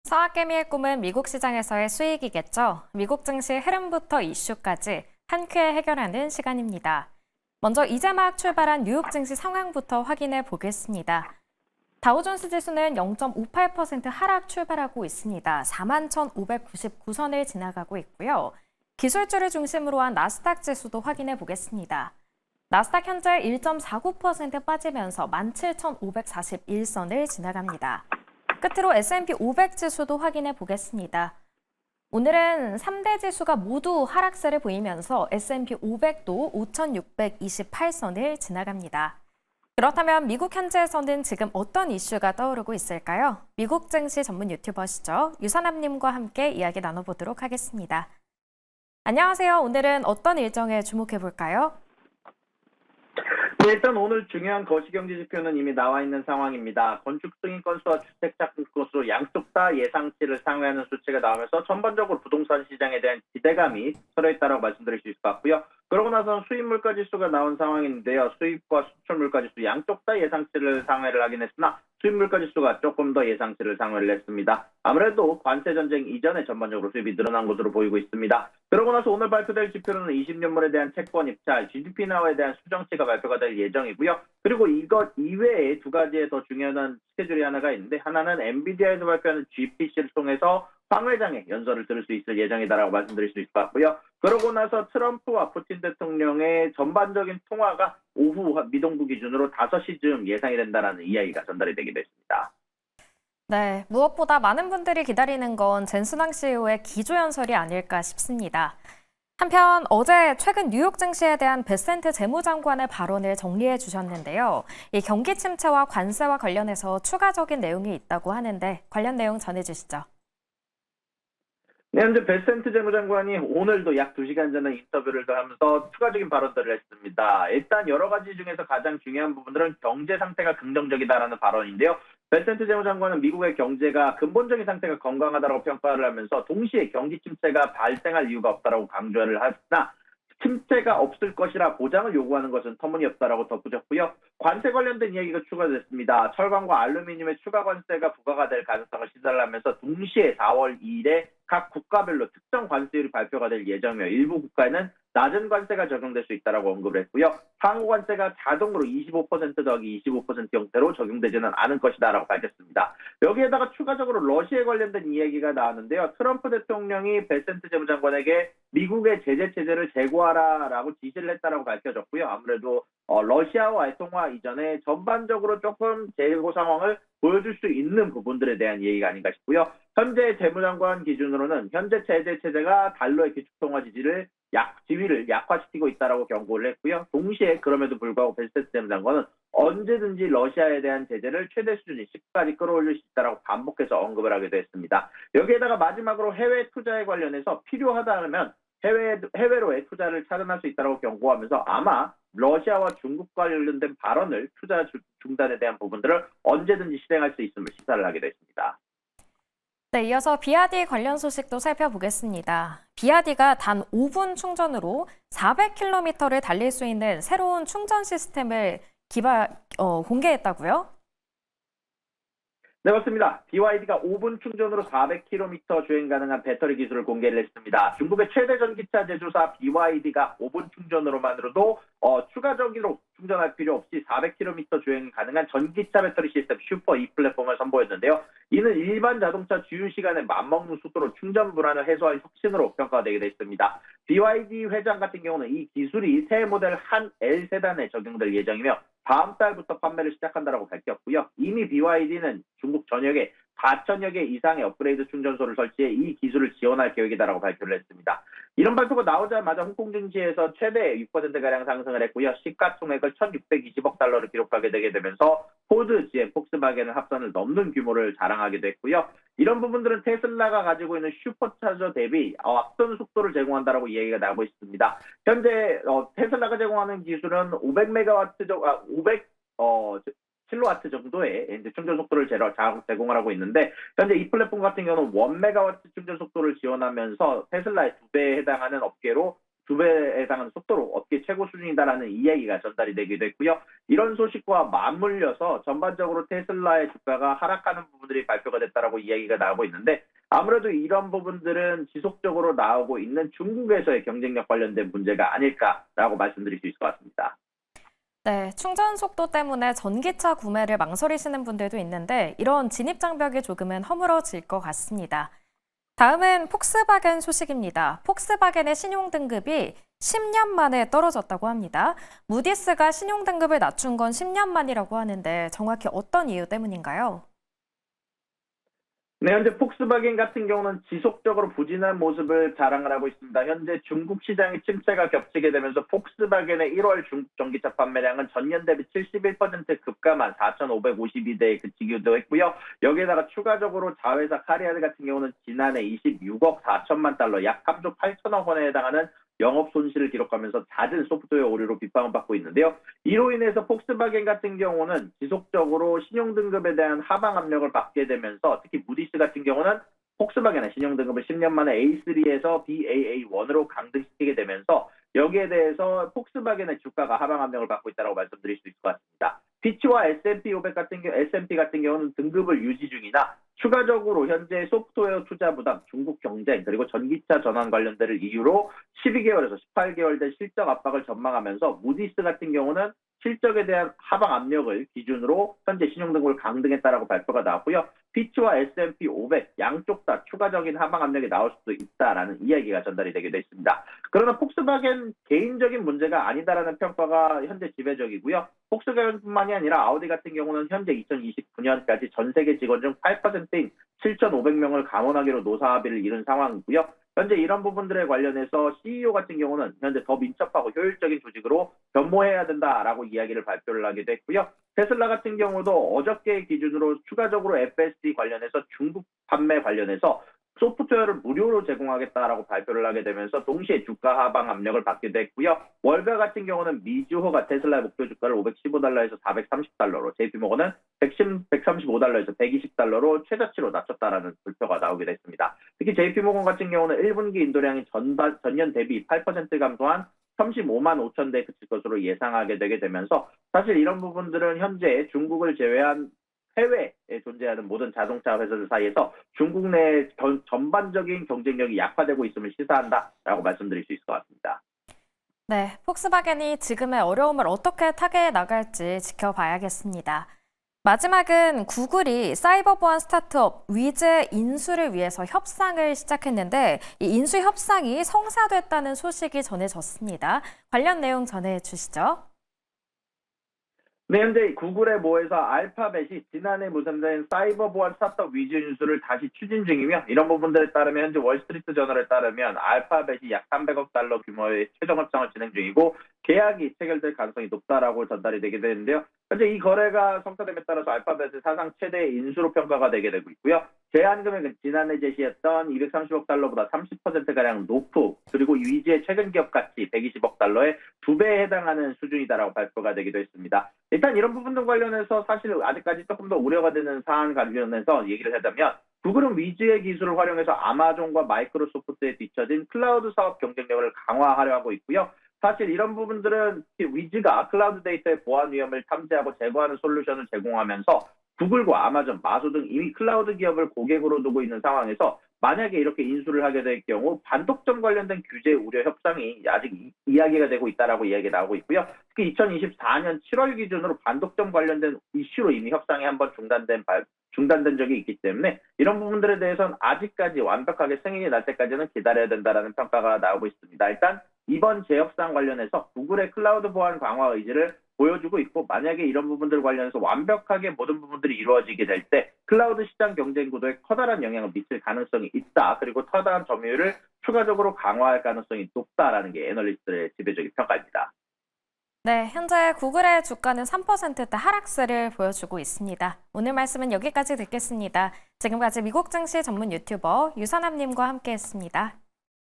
서학개미의 꿈은 미국 시장에서의 수익이겠죠. 미국 증시 흐름부터 이슈까지 한 큐에 해결하는 시간입니다. 먼저 이제 막 출발한 뉴욕 증시 상황부터 확인해 보겠습니다. 다우존스 지수는 0.58% 하락 출발하고 있습니다. 41,599선을 지나가고 있고요. 기술주를 중심으로 한 나스닥 지수도 확인해 보겠습니다. 나스닥 현재 1.49% 빠지면서 17,541선을 지나갑니다. 끝으로 S&P 500 지수도 확인해 보겠습니다. 오늘은 3대 지수가 모두 하락세를 보이면서 S&P 500도 5,628선을 지나갑니다. 그렇다면 미국 현지에서는 지금 어떤 이슈가 떠오르고 있을까요? 미국 증시 전문 유튜버시죠. 유선남님과 함께 이야기 나눠보도록 하겠습니다. 안녕하세요. 오늘은 어떤 일정에 주목해 볼까요? 네, 일단 오늘 중요한 거시경제 지표는 이미 나와 있는 상황입니다. 건축 승인 건수와 주택 착공 건수 양쪽 다 예상치를 상회하는 수치가 나오면서 전반적으로 부동산 시장에 대한 기대감이 서려있다고 말씀드릴 수 있을 것 같고요. 그러고 나서 수입 물가 지수가 나온 상황인데요. 수입과 수출 물가 지수 양쪽 다 예상치를 상회를 하긴 했으나 수입 물가 지수가 조금 더 예상치를 상회를 했습니다. 아무래도 관세 전쟁 이전에 전반적으로 수입이 늘어난 것으로 보이고 있습니다. 그러고 나서 오늘 발표될 지표로는 20년물에 대한 채권 입찰, GDP 나와에 대한 수정치가 발표가 될 예정이고요. 그리고 이것 이외에 두 가지의 더 중요한 스케줄이 하나가 있는데, 하나는 엔비디아에서 발표하는 GPC를 통해서 황 회장의 연설을 들을 수 있을 예정이다라고 말씀드릴 수 있을 것 같고요. 그러고 나서 트럼프와 푸틴 대통령의 전반적인 통화가 오후 미동부 기준으로 5시쯤 예상이 된다는 이야기가 전달이 되기도 했습니다. 네, 무엇보다 많은 분들이 기다리는 건 젠순왕 CEO의 기조연설이 아닐까 싶습니다. 한편 어제 최근 뉴욕 증시에 대한 베센트 재무장관의 발언을 정리해 주셨는데요. 이 경기 침체와 관세와 관련해서 추가적인 내용이 있다고 하는데 관련 내용 전해주시죠. 네, 현재 베센트 재무장관이 오늘도 약 2시간 전에 인터뷰를 하면서 추가적인 발언들을 했습니다. 일단 여러 가지 중에서 가장 중요한 부분들은 경제 상태가 긍정적이다라는 발언인데요. 베센트 재무장관은 미국의 경제가 근본적인 상태가 건강하다고 평가를 하면서 동시에 경기 침체가 발생할 이유가 없다고 강조를 했으나 침체가 없을 것이라 보장을 요구하는 것은 터무니없다라고 덧붙였고요. 관세 관련된 이야기가 추가됐습니다. 철강과 알루미늄의 추가 관세가 부과가 될 가능성을 시사를 하면서 동시에 4월 2일에 각 국가별로 특정 관세율이 발표가 될 예정이며 일부 국가에는 낮은 관세가 적용될 수 있다고 언급을 했고요. 상호 관세가 자동으로 25% 더하기 25% 형태로 적용되지는 않을 것이다라고 밝혔습니다. 여기에다가 추가적으로 러시아에 관련된 이야기가 나왔는데요. 트럼프 대통령이 베센트 재무장관에게 미국의 제재 체제를 재고하라라고 지시를 했다라고 밝혀졌고요. 아무래도 러시아와의 통화 이전에 전반적으로 조금 재고 상황을 보여줄 수 있는 부분들에 대한 얘기가 아닌가 싶고요. 현재 재무장관 기준으로는 현재 제재 체제가 달러의 기축통화 지위를 약화시키고 있다라고 경고를 했고요. 동시에 그럼에도 불구하고 베센트 재무장관은 언제든지 러시아에 대한 제재를 최대 수준 10까지 끌어올릴 수 있다라고 반복해서 언급을 하기도 했습니다. 여기에다가 마지막으로 해외 투자에 관련해서 필요하다면 해외로의 투자를 차단할 수 있다고 경고하면서 아마 러시아와 중국 관련된 발언을 투자 중단에 대한 부분들을 언제든지 실행할 수 있음을 시사를 하기도 했습니다. 네, 이어서 비아디 관련 소식도 살펴보겠습니다. 비아디가 단 5분 충전으로 400km를 달릴 수 있는 새로운 충전 시스템을 공개했다고요? 네, 맞습니다. BYD가 5분 충전으로 400km 주행 가능한 배터리 기술을 공개를 했습니다. 중국의 최대 전기차 제조사 BYD가 5분 충전으로만으로도 추가적으로 충전할 필요 없이 400km 주행 가능한 전기차 배터리 시스템 슈퍼 E 플랫폼을 선보였는데요. 이는 일반 자동차 주유 시간에 맞먹는 속도로 충전 불안을 해소할 혁신으로 평가되기도 했습니다. BYD 회장 같은 경우는 이 기술이 새 모델 한 L 세단에 적용될 예정이며 다음 달부터 판매를 시작한다고 밝혔고요. 이미 BYD는 중국 전역에 4천여 개 이상의 업그레이드 충전소를 설치해 이 기술을 지원할 계획이다라고 발표를 했습니다. 이런 발표가 나오자마자 홍콩 증시에서 최대 6%가량 상승을 했고요. 시가총액을 1,620억 달러를 기록하게 되게 되면서 포드, GM, 폭스바겐을 합산을 넘는 규모를 자랑하기도 했고요. 이런 부분들은 테슬라가 가지고 있는 슈퍼차저 대비 앞선 속도를 제공한다라고 이야기가 나오고 있습니다. 현재 테슬라가 제공하는 기술은 500킬로와트 정도의 충전 속도를 제공을 하고 있는데 현재 이 플랫폼 같은 경우는 1메가와트 충전 속도를 지원하면서 테슬라의 2배에 해당하는 업계로 2배에 해당하는 속도로 업계 최고 수준이다라는 이야기가 전달이 되기도 했고요. 이런 소식과 맞물려서 전반적으로 테슬라의 주가가 하락하는 부분들이 발표가 됐다라고 이야기가 나오고 있는데 아무래도 이런 부분들은 지속적으로 나오고 있는 중국에서의 경쟁력 관련된 문제가 아닐까라고 말씀드릴 수 있을 것 같습니다. 네, 충전 속도 때문에 전기차 구매를 망설이시는 분들도 있는데 이런 진입 장벽이 조금은 허물어질 것 같습니다. 다음은 폭스바겐 소식입니다. 폭스바겐의 신용 등급이 10년 만에 떨어졌다고 합니다. 무디스가 신용 등급을 낮춘 건 10년 만이라고 하는데 정확히 어떤 이유 때문인가요? 네, 현재 폭스바겐 같은 경우는 지속적으로 부진한 모습을 자랑을 하고 있습니다. 현재 중국 시장의 침체가 겹치게 되면서 폭스바겐의 1월 중국 전기차 판매량은 전년 대비 71% 급감한 4,552대에 그치기도 했고요. 여기에다가 추가적으로 자회사 카리아드 같은 경우는 지난해 26억 4천만 달러, 약 3조 8천억 원에 해당하는 영업 손실을 기록하면서 잦은 소프트웨어 오류로 비판을 받고 있는데요. 이로 인해서 폭스바겐 같은 경우는 지속적으로 신용 등급에 대한 하방 압력을 받게 되면서 특히 무디스 같은 경우는 폭스바겐의 신용 등급을 10년 만에 A3에서 Baa1으로 강등시키게 되면서 여기에 대해서 폭스바겐의 주가가 하방 압력을 받고 있다고 말씀드릴 수 있을 것 같습니다. 피치와 S&P 500 같은 경우, S&P 같은 경우는 등급을 유지 중이나 추가적으로 현재 소프트웨어 투자 부담, 중국 경쟁, 그리고 전기차 전환 관련들을 이유로 12개월에서 18개월 된 실적 압박을 전망하면서 무디스 같은 경우는 실적에 대한 하방 압력을 기준으로 현재 신용등급을 강등했다라고 발표가 나왔고요. 피치와 S&P 500 양쪽 다 추가적인 하방 압력이 나올 수도 있다라는 이야기가 전달이 되기도 했습니다. 그러나 폭스바겐 개인적인 문제가 아니다라는 평가가 현재 지배적이고요. 폭스바겐뿐만이 아니라 아우디 같은 경우는 현재 2029년까지 전 세계 직원 중 8%인 7,500명을 감원하기로 노사 합의를 이룬 상황이고요. 현재 이런 부분들에 관련해서 CEO 같은 경우는 현재 더 민첩하고 효율적인 조직으로 변모해야 된다라고 이야기를 발표를 하기도 했고요. 테슬라 같은 경우도 어저께 기준으로 추가적으로 FSD 관련해서 중국 판매 관련해서 소프트웨어를 무료로 제공하겠다라고 발표를 하게 되면서 동시에 주가 하방 압력을 받기도 했고요. 월가 같은 경우는 미주호가 테슬라의 목표 주가를 515달러에서 430달러로, JP모건은 135달러에서 120달러로 최저치로 낮췄다라는 발표가 나오기도 했습니다. 특히 JP모건 같은 경우는 1분기 인도량이 전년 대비 8% 감소한 35만 5천 대에 그칠 것으로 예상하게 되게 되면서 사실 이런 부분들은 현재 중국을 제외한 해외에 존재하는 모든 자동차 회사들 사이에서 중국 내 전반적인 경쟁력이 약화되고 있음을 시사한다라고 말씀드릴 수 있을 것 같습니다. 네, 폭스바겐이 지금의 어려움을 어떻게 타개해 나갈지 지켜봐야겠습니다. 마지막은 구글이 사이버 보안 스타트업 위즈의 인수를 위해서 협상을 시작했는데 이 인수 협상이 성사됐다는 소식이 전해졌습니다. 관련 내용 전해주시죠. 네, 현재 구글의 모에서 알파벳이 지난해 무산된 사이버 보안 스타트업 위즈 인수를 다시 추진 중이며 이런 부분들에 따르면 현재 월스트리트 저널에 따르면 알파벳이 약 300억 달러 규모의 최종 협상을 진행 중이고 계약이 체결될 가능성이 높다라고 전달이 되게 되는데요. 현재 이 거래가 성사됨에 따라서 알파벳의 사상 최대의 인수로 평가가 되게 되고 있고요. 제한 금액은 지난해 제시했던 230억 달러보다 30%가량 높고 그리고 위즈의 최근 기업 가치 120억 달러의 2배에 해당하는 수준이다라고 발표가 되기도 했습니다. 일단 이런 부분들 관련해서 사실 아직까지 조금 더 우려가 되는 사안 관련해서 얘기를 하자면 구글은 위즈의 기술을 활용해서 아마존과 마이크로소프트에 뒤처진 클라우드 사업 경쟁력을 강화하려 하고 있고요. 사실 이런 부분들은 위즈가 클라우드 데이터의 보안 위험을 탐지하고 제거하는 솔루션을 제공하면서 구글과 아마존, 마소 등 이미 클라우드 기업을 고객으로 두고 있는 상황에서 만약에 이렇게 인수를 하게 될 경우 반독점 관련된 규제 우려 협상이 아직 이야기가 되고 있다라고 이야기가 나오고 있고요. 특히 2024년 7월 기준으로 반독점 관련된 이슈로 이미 협상이 한번 중단된 적이 있기 때문에 이런 부분들에 대해서는 아직까지 완벽하게 승인이 날 때까지는 기다려야 된다라는 평가가 나오고 있습니다. 일단 이번 재협상 관련해서 구글의 클라우드 보안 강화 의지를 보여주고 있고 만약에 이런 부분들 관련해서 완벽하게 모든 부분들이 이루어지게 될 때 클라우드 시장 경쟁 구도에 커다란 영향을 미칠 가능성이 있다. 그리고 커다란 점유율을 추가적으로 강화할 가능성이 높다라는 게 애널리스트의 지배적인 평가입니다. 네, 현재 구글의 주가는 3%대 하락세를 보여주고 있습니다. 오늘 말씀은 여기까지 듣겠습니다. 지금까지 미국 증시 전문 유튜버 유선남님과 함께했습니다.